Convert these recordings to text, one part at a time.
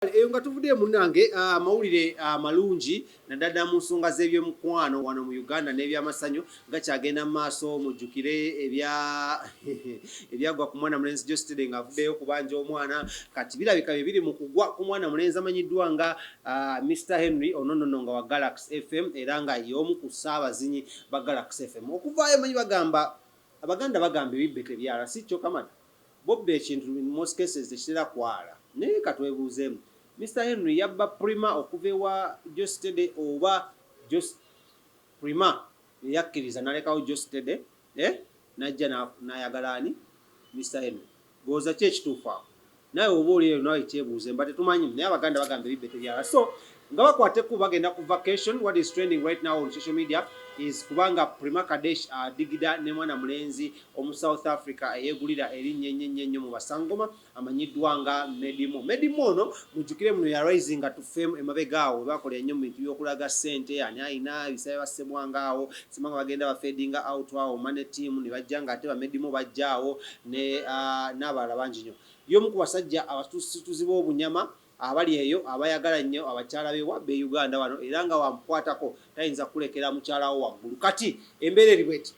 Eyo nga tuvudde munnange amawulire amalungi naddala mu nsonga z'ebyomukwano wano mu Uganda n'ebyamasanyu gakyagenda mu maaso. Mujjukire ebyagwa ku mwana mulenzi Jostide ng'avuddeyo kubanja omwana, kati birabika bye biri mu kugwa ku mwana mulenzi amanyiddwa nga Mr. Henry Ononono nga wa Galaxy FM era nga y'omu ku ssaabazinyi ba Galaxy FM. Okuvaayo manyi bagamba Abaganda bagamba ebibbe tebyala, si kyo Kamala? Bobbe ekintu in most cases tekitera kwala. Naye katwebuuzeemu, Mr. Henry yabba Primah okuva ewa Jostide oba Primah yakkiriza nalekawo Jostide najja n'ayagala ani Mr. Henry? Gooza ki ekituufu awo? Naye oba oli eyo nawe kyebuuze mba tetumanyi, naye Abaganda bagamba ebibbe tebyala. So nga bakwateko bagenda ku vacation. What is trending right now on social media is kubanga Primah Kadesh digida ne mwana mulenzi omu South Africa eyegulira erinnya ennyo mu basangoma amanyiddwa nga Meddie. Meddie ono mujjukire muno ya rising to fame emabegaawo bakola ennyo mu bintu by'okulaga ssente, ani ayina ebisabe bassemwangaawo simanga bagenda bafeedinga out awo mane team ne bajja nga ate ba Meddie bajjaawo n'abalala bangi nnyo. Y'omu ku basajja abatuusizi b'obunyama abali eyo abayagala nnyo abakyala be wabbe Uganda wano era nga wamukwatako tayinza kulekera mukyalawo waggulu. Kati embeera eri bweti.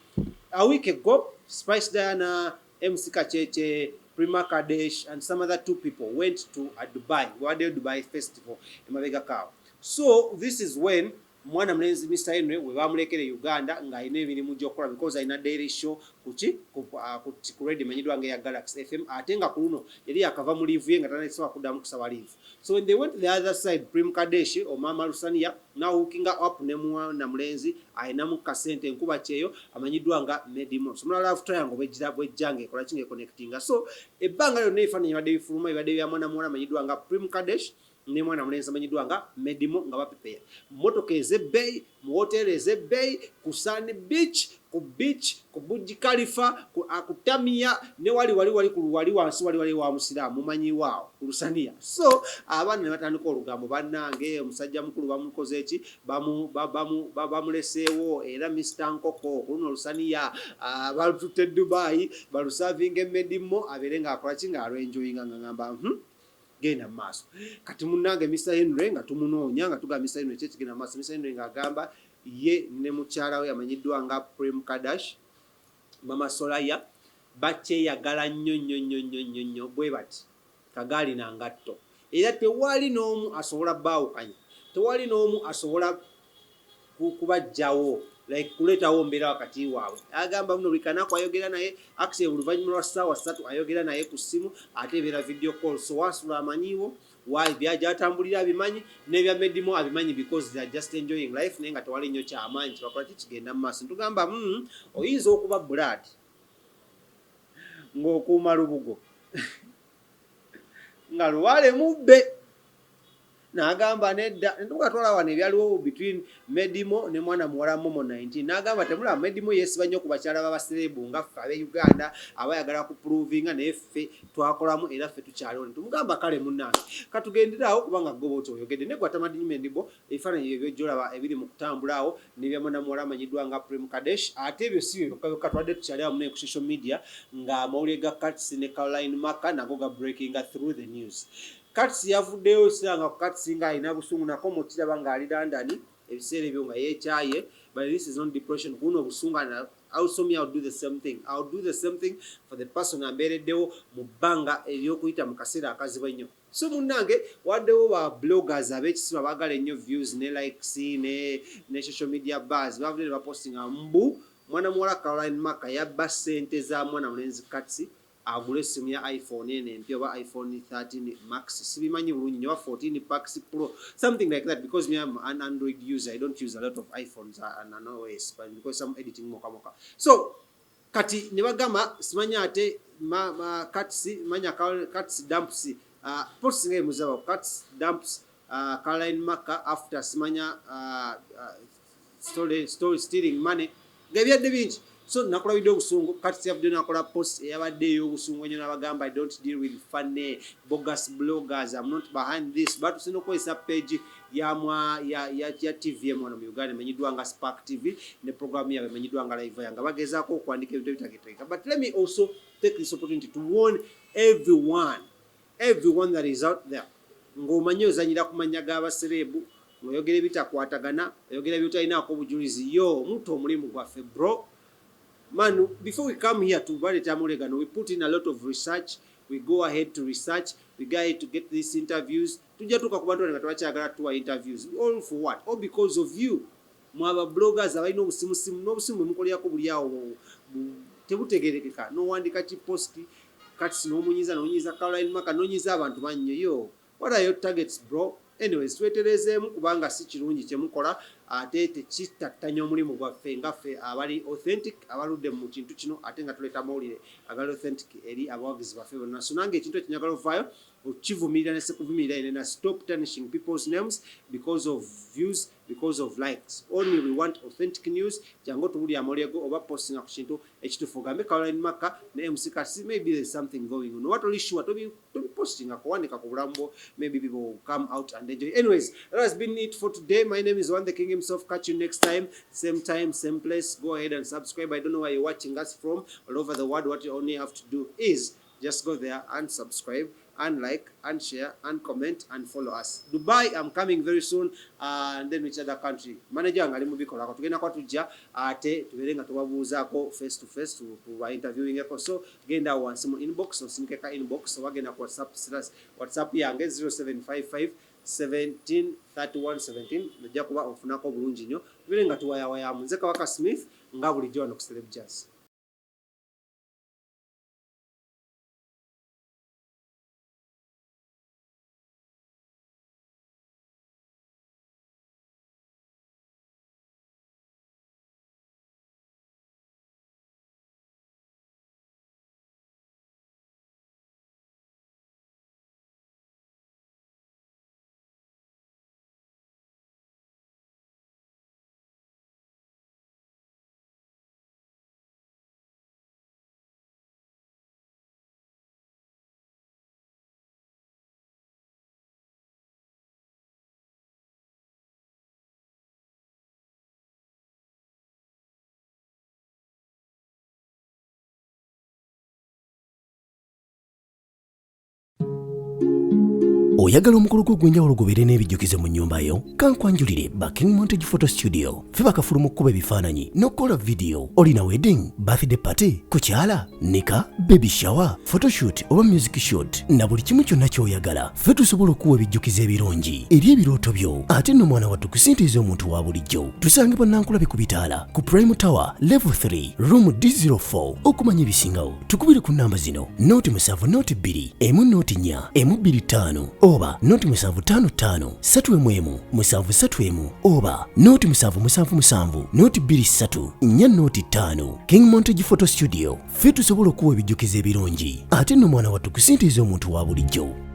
A week ago, Spice Diana, MC Kacheche, Primah Kadesh and some other two people went to a Dubai festival emabega kawo. So this is when mwana mulenzi Mr. Henry we bamulekere Uganda nga ayina emirimu gy'okukola because ayina daily show ku radio manyiddwa nga ya Galaxy FM ate nga ku luno yali yakava mu live ye nga tanasobola kuddamu kusaba live. So when they went to the other side, Primah Kadesh or Mama Lusania now hooking up ne mwana mulenzi ayina mu kasente enkuba kyeyo amanyiddwa nga Meddie. So muna love triangle bwejjange ekola kinge connectinga. So ebbanga lyonna ebifaananyi bibadde bifuluma bibadde bya mwana amanyiddwa nga Primah Kadesh ne mwana mulenzi amanyiddwa nga Meddie nga bapepeya mmotoka ez'ebbeeyi mu hoteri ez'ebbeeyi ku Sunny Beach ku Burj Khalifa ku Tamia ne wali wansi wali wa musiraamu mumanyi waawo ku Lusania. So abaana ne batandika olugambo bannange omusajja mukulu bamukoze eki bamuleseewo era Mr. Nkoko ku luno Lusania balutute Dubai balusavinga Meddie abeere ng'akola ki ng'alwenjoyinga nga ngamba genda maaso. Kati munnange Mr. Henry nga tumunoonya nga tugamba Mr. Henry kyekigenda maaso. Mr. Henry ng'agamba ye ne mukyala we amanyiddwa nga Primah Kadesh Mama Solaya bakyeyagala nnyo bwe bati kagaali na ngatto era tewali n'omu asobola baawukanya, tewali n'omu asobola kubajjawo like kuleetawo mbeera wakati waabwe. Agamba muno likanako ayogera naye akise oluvannyuma lwa ssaawa 3 ayogera naye ku ssimu ate ebeera video call. So wasula amanyiwo by'atambulira abimanyi n'ebya Meddie abimanyi because they are just enjoying life naye nga tewali nnyo kyamaanyi kibakola kigenda mu maaso. Ntugamba oyinza okuba blood ng'okuuma lubugo nga luwale mubbe. N'agamba nedda ntugatwala wano ebyaliwo between Meddie ne mwana muwala Momo 19. N'agamba temulaba Meddie yeesiba nnyo ku bakyala b'abaserebu nga ffe ab'e Uganda abayagala kuprovinga naye ffe twakolamu era ffe tukyaliwo. Tumugamba kale munnange katugenderawo kubanga goba oti oyogedde ne gwatamadinyi Meddie ebifaananyi ebyo by'ojjolaba ebiri mu kutambula awo n'ebya mwana muwala amanyiddwa nga Primah Kadesh. Ate ebyo si byo katwadde tukyali awo ku social media nga amawulire ga Katsi ne Caroline Marcha nago ga breaking through the news. Katsi yavuddeyo sanga ku Katsi nga alina busungu nako mukiraba ng'ali London ebiseera ebyo nga yeekyaye, but this is not depression kuno busungu. And also me I'll do the same thing. I'll do the same thing for the person ambeereddewo mu bbanga ery'okuyita mu kaseera akazibu ennyo. So munnange waddewo ba bloggers ab'ekisiba baagala ennyo views ne likes ne social media buzz bavudde ne bapostinga mwana muwala Caroline Marcha yabba ssente za mwana mulenzi Katsi agule essimu ya iPhone empya oba iPhone 13 Max sibimanyi bulungi nyoba 14 Max Pro something like that because me I'm an Android user. I don't use a lot of iPhones and iOS but because I'm editing moka. So kati ne bagamba simanya ate Katsi manya Katsi dumps posting muzaba Katsi dumps Caroline Marcha after simanya story stealing money gabyadde bingi. So nakola video obusungu Katsi yavudde nakola post eyabadde ey'obusungu enyo n'abagamba I don't deal with funny bogus bloggers. I'm not behind this but usina okukozesa page ya TV mwana mu Uganda emanyiddwa nga Spark TV ne program yabe emanyiddwa nga Live yanga bagezaako okwandika ebintu ebitagetegeka. But let me also take this opportunity to warn everyone that is out there ng'omanyi ozanyira ku mannya g'abaserebu ng'oyogera ebitakwatagana oyogera by'otalinaako obujulizi yo omuntu omulimu gwaffe bro. Man, before we come here to Bareta Mulegano, we put in a lot of research. We go ahead to research. We go ahead to get these interviews. Tujatuka ku bantu nga twakyagala tuwa interviews. All for what? All because of you. Mwaba bloggers abalina obusimusimu n'obusimu mukolyako buli awo tebutegerekeka. N'owandika kiposti kati n'omunyiza Caroline Maka n'onyiza abantu bannyo yo. What are your targets, bro? Anyways, tweterezeemu kubanga si kirungi kyemukola ate tekitattanya omulimu gwaffe ngaffe abali authentic abaludde mu kintu kino ate nga tuleeta mawulire agali authentic eri abawagizi baffe bonna. So nange ekintu ekinyagala ovaayo okivumirira nesekuvumirira ine stop tarnishing people's names because of views, because of likes. Only we want authentic news. Jango tubuli amolego oba posting ku kintu ekitufu gambe Caroline Maka ne MC Kasi, maybe there's something going on. What only sure to be posting akuwanika ku bulambo, maybe people will come out and enjoy. Anyways, that has been it for today. My name is One the King himself. Catch you next time, same place. Go ahead and subscribe. I don't know where you're watching us from all over the world. What you only have to do is just go there and subscribe and like and share and comment and follow us. Dubai, I'm coming very soon, and then which other country? Manager ngali mubikola ko tugenda kwatujja ate tuberenga tubabuuzaako face to face to interviewing eko. So genda wansi mu inbox osinkeka inbox wagenda ku WhatsApp yange 0755 173117 najja kuba ofunako bulungi nnyo tuberenga tuwayawaya munze Kabaka Smith nga bulijjo wano ku Celeb Jazz. Oyagala omukolo gw'enjawulo gubeere n'ebijjukize mu nnyumba yo? Kankwanjulire ba King Montage Photo Studio. Ffe bakafulu mu kkuba ebifaananyi n'okukola video. Olina wedding, birthday party, kukyala, nika, baby shower, photoshoot oba music shoot na buli kimu kyonna ky'oyagala. Ffe tusobola okuwa ebijjukize ebirungi eri ebirooto byo. Ate nno mwana wattu kusintiiza omuntu wa bulijjo. Tusange Bannankulabe ku Bitaala ku Prime Tower Level 3 Room D04. Okumanya ebisingawo tukubire ku nnamba zino: Note 7 Note 2 emu Note 4 emu 25 oba Note 755 3 731 oba Note 777 Note 23 4 Note 5. King Montage Photo Studio. Ffe tusobola okuwa ebijjukize ebirungi ate nno mwana wattu kusintiiza omuntu wa bulijjo.